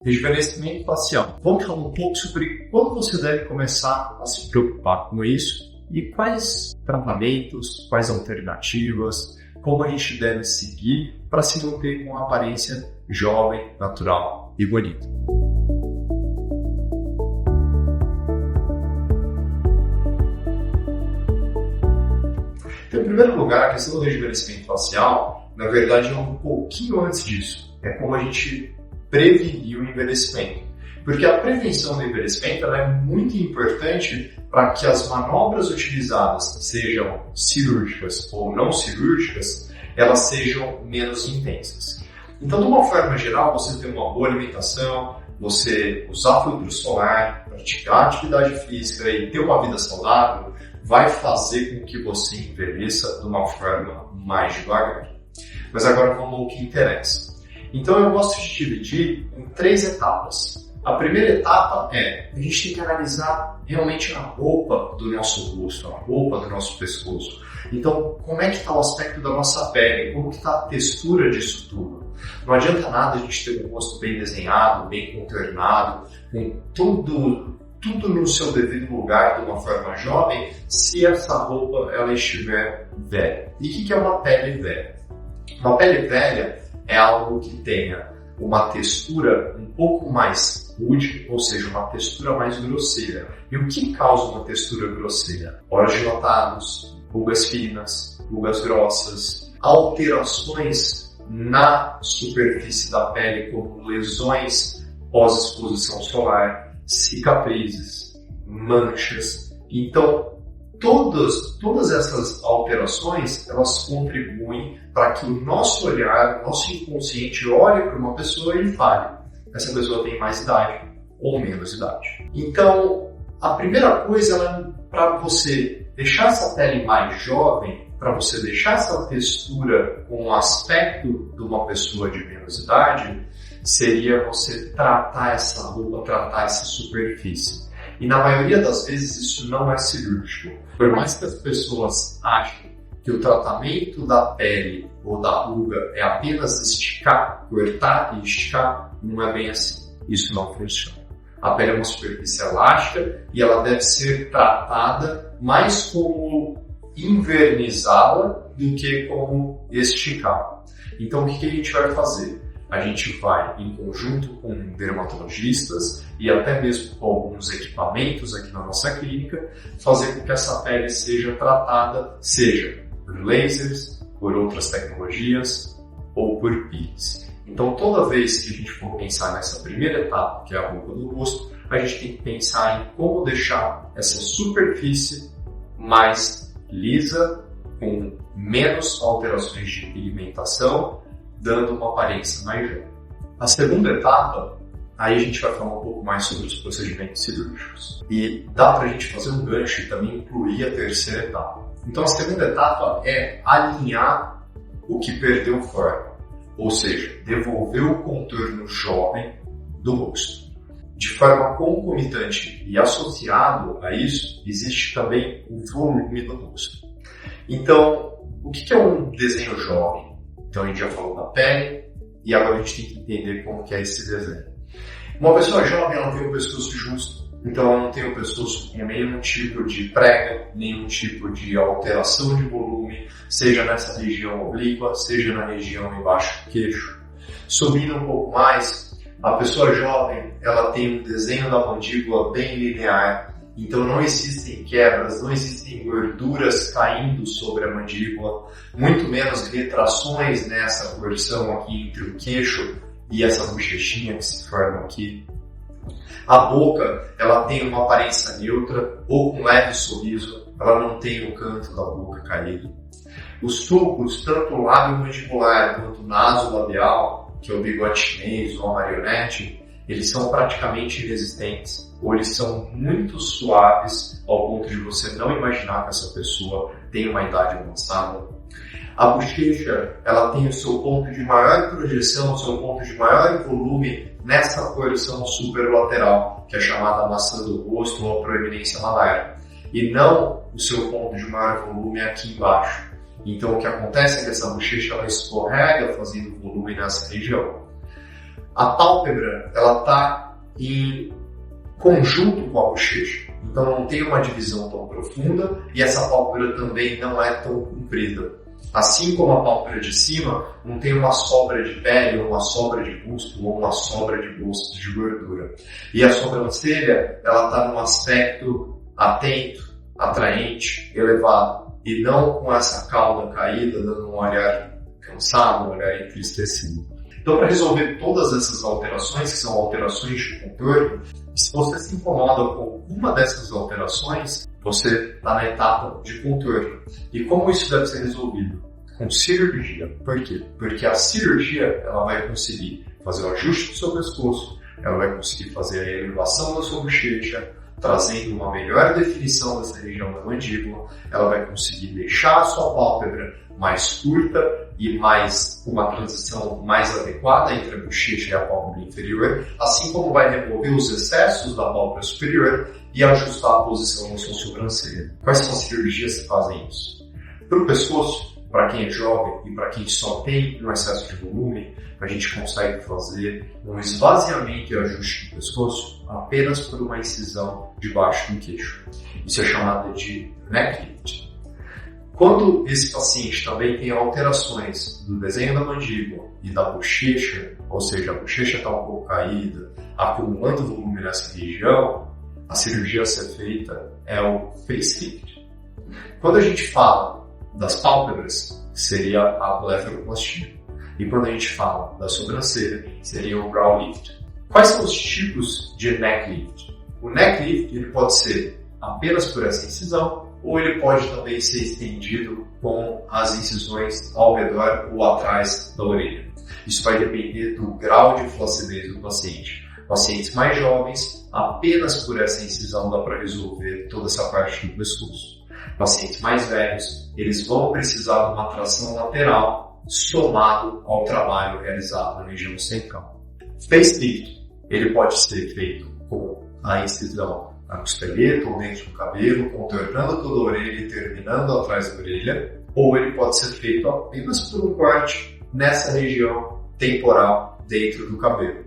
Rejuvenescimento facial. Vamos falar um pouco sobre quando você deve começar a se preocupar com isso e quais tratamentos, quais alternativas, como a gente deve seguir para se manter com uma aparência jovem, natural e bonita. Então, em primeiro lugar, a questão do rejuvenescimento facial, na verdade, é um pouquinho antes disso. É como a gente prevenir o envelhecimento. Porque a prevenção do envelhecimento ela é muito importante para que as manobras utilizadas, sejam cirúrgicas ou não cirúrgicas, elas sejam menos intensas. Então, de uma forma geral, você ter uma boa alimentação, você usar filtro solar, praticar atividade física e ter uma vida saudável, vai fazer com que você envelheça de uma forma mais devagar. Mas agora vamos ao que interessa. Então eu gosto de dividir em 3 etapas. A primeira etapa é, a gente tem que analisar realmente a roupa do nosso rosto, a roupa do nosso pescoço. Então, como é que está o aspecto da nossa pele? Como que está a textura disso tudo? Não adianta nada a gente ter um rosto bem desenhado, bem contornado, com tudo no seu devido lugar de uma forma jovem, se essa roupa ela estiver velha. E o que é uma pele velha? Uma pele velha é algo que tenha uma textura um pouco mais rude, ou seja, uma textura mais grosseira. E o que causa uma textura grosseira? Poros dilatados, rugas finas, rugas grossas, alterações na superfície da pele, como lesões pós-exposição solar, cicatrizes, manchas. Então, todas essas alterações, elas contribuem para que o nosso olhar, o nosso inconsciente olhe para uma pessoa e fale, essa pessoa tem mais idade ou menos idade. Então, a primeira coisa, para você deixar essa pele mais jovem, para você deixar essa textura com o aspecto de uma pessoa de menos idade, seria você tratar essa roupa, tratar essa superfície. E na maioria das vezes isso não é cirúrgico. Por mais que as pessoas achem que o tratamento da pele ou da ruga é apenas esticar, cortar e esticar, não é bem assim. Isso não funciona. A pele é uma superfície elástica e ela deve ser tratada mais como invernizá-la do que como esticá-la. Então o que a gente vai fazer? A gente vai, em conjunto com dermatologistas e até mesmo com alguns equipamentos aqui na nossa clínica, fazer com que essa pele seja tratada, seja por lasers, por outras tecnologias ou por pires. Então, toda vez que a gente for pensar nessa primeira etapa, que é a roupa do rosto, a gente tem que pensar em como deixar essa superfície mais lisa, com menos alterações de pigmentação, dando uma aparência mais jovem. A segunda etapa, aí a gente vai falar um pouco mais sobre os procedimentos cirúrgicos. E dá para a gente fazer um gancho e também incluir a terceira etapa. Então a segunda etapa é alinhar o que perdeu forma, ou seja, devolver o contorno jovem do rosto. De forma concomitante e associado a isso, existe também o volume do rosto. Então, o que é um desenho jovem? Então a gente já falou da pele e agora a gente tem que entender como que é esse desenho. Uma pessoa jovem ela tem o pescoço justo, então ela não tem o pescoço com nenhum tipo de prega, nenhum tipo de alteração de volume, seja nessa região oblíqua, seja na região embaixo do queixo. Subindo um pouco mais, a pessoa jovem ela tem um desenho da mandíbula bem linear, então não existem quebras, não existem gorduras caindo sobre a mandíbula, muito menos retrações nessa porção aqui entre o queixo e essa bochechinha que se forma aqui. A boca, ela tem uma aparência neutra ou com leve sorriso, ela não tem o canto da boca caído. Os sulcos, tanto o lábio mandibular quanto o naso labial, que é o bigode chinês ou a marionete, eles são praticamente inexistentes, ou eles são muito suaves ao ponto de você não imaginar que essa pessoa tem uma idade avançada. A bochecha, ela tem o seu ponto de maior projeção, o seu ponto de maior volume nessa porção superlateral, que é chamada maçã do rosto ou a proeminência malar, e não o seu ponto de maior volume aqui embaixo. Então o que acontece é que essa bochecha ela escorrega fazendo volume nessa região. A pálpebra, ela está em conjunto com a bochecha. Então não tem uma divisão tão profunda e essa pálpebra também não é tão comprida. Assim como a pálpebra de cima, não tem uma sobra de pele, ou uma sobra de músculo, ou uma sobra de gordura. E a sobrancelha, ela está num aspecto atento, atraente, elevado, e não com essa cauda caída, dando um olhar cansado, um olhar entristecido. Então, para resolver todas essas alterações, que são alterações de contorno, se você se incomoda com alguma dessas alterações, você está na etapa de contorno. E como isso deve ser resolvido? Com cirurgia. Por quê? Porque a cirurgia ela vai conseguir fazer o ajuste do seu pescoço, ela vai conseguir fazer a elevação da sua bochecha, trazendo uma melhor definição dessa região da mandíbula, ela vai conseguir deixar a sua pálpebra mais curta e uma transição mais adequada entre a bochecha e a pálpebra inferior, assim como vai remover os excessos da pálpebra superior e ajustar a posição da sua sobrancelha. Quais são as cirurgias que fazem isso? Para o pescoço, para quem é jovem e para quem só tem um excesso de volume, a gente consegue fazer um esvaziamento e ajuste do pescoço apenas por uma incisão debaixo do queixo. Isso é chamado de neck lift. Quando esse paciente também tem alterações do desenho da mandíbula e da bochecha, ou seja, a bochecha está um pouco caída, acumulando volume nessa região, a cirurgia a ser feita é o facelift. Quando a gente fala das pálpebras, seria a blefaroplastia. E quando a gente fala da sobrancelha, seria o brow lift. Quais são os tipos de neck lift? O neck lift ele pode ser apenas por essa incisão, ou ele pode também ser estendido com as incisões ao redor ou atrás da orelha. Isso vai depender do grau de flacidez do paciente. Pacientes mais jovens, apenas por essa incisão dá para resolver toda essa parte do pescoço. Pacientes mais velhos, eles vão precisar de uma tração lateral somado ao trabalho realizado na região central. Facelift, ele pode ser feito com a incisão na costeleta ou dentro do cabelo, contornando toda a orelha e terminando atrás da orelha, ou ele pode ser feito apenas por um corte nessa região temporal dentro do cabelo.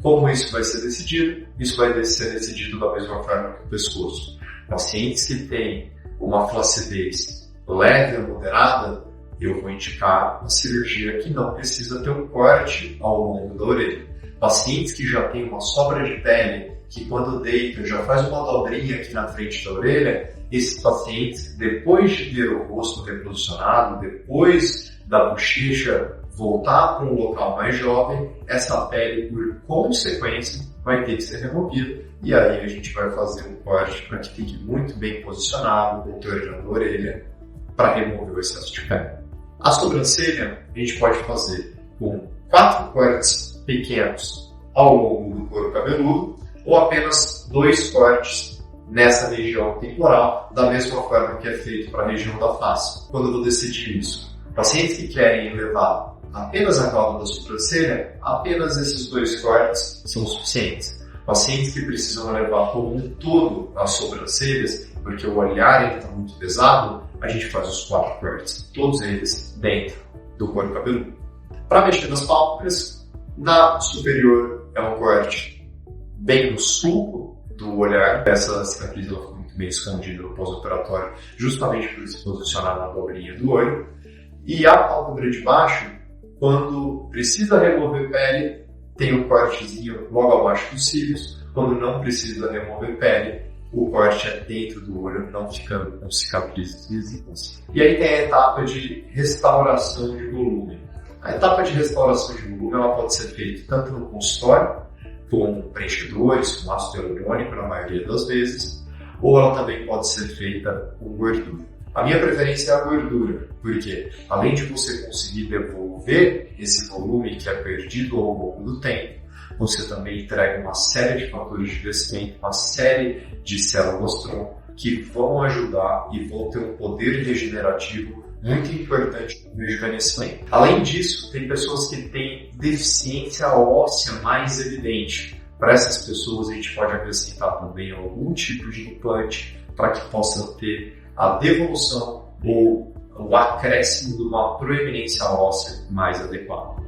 Como isso vai ser decidido? Isso vai ser decidido da mesma forma que o pescoço. Pacientes que têm uma flacidez leve ou moderada, eu vou indicar uma cirurgia que não precisa ter um corte ao longo da orelha. Pacientes que já têm uma sobra de pele, que quando deita já faz uma dobrinha aqui na frente da orelha, esses pacientes, depois de ter o rosto reposicionado, depois da bochecha voltar para um local mais jovem, essa pele, por consequência, vai ter que ser removida. E aí a gente vai fazer um corte para que fique muito bem posicionado, contornando a orelha, para remover o excesso de pele. A sobrancelha a gente pode fazer com 4 cortes pequenos ao longo do couro cabeludo, ou apenas 2 cortes nessa região temporal, da mesma forma que é feito para a região da face. Quando eu vou decidir isso, pacientes que querem elevar apenas a cauda da sobrancelha, apenas esses 2 cortes são suficientes. Pacientes que precisam elevar como um todo as sobrancelhas, porque o olhar está muito pesado, a gente faz os 4 cortes, todos eles dentro do couro cabeludo. Para mexer nas pálpebras, na superior é um corte bem no sulco do olhar. Essa cicatriz ela foi muito bem escondida no pós-operatório, justamente por se posicionar na dobrinha do olho. E a pálpebra de baixo, quando precisa remover pele, tem um cortezinho logo abaixo dos cílios. Quando não precisa remover pele, o corte é dentro do olho, não ficando com cicatrizes visíveis. E aí tem a etapa de restauração de volume. A etapa de restauração de volume ela pode ser feita tanto no consultório, com preenchedores, com ácido hialurônico na maioria das vezes, ou ela também pode ser feita com gordura. A minha preferência é a gordura, porque além de você conseguir devolver esse volume que é perdido ao longo do tempo, você também entrega uma série de fatores de crescimento, uma série de células-tronco que vão ajudar e vão ter um poder regenerativo muito importante no envelhecimento. Além disso, tem pessoas que têm deficiência óssea mais evidente. Para essas pessoas, a gente pode acrescentar também algum tipo de implante para que possa ter a devolução ou o acréscimo de uma proeminência óssea mais adequada.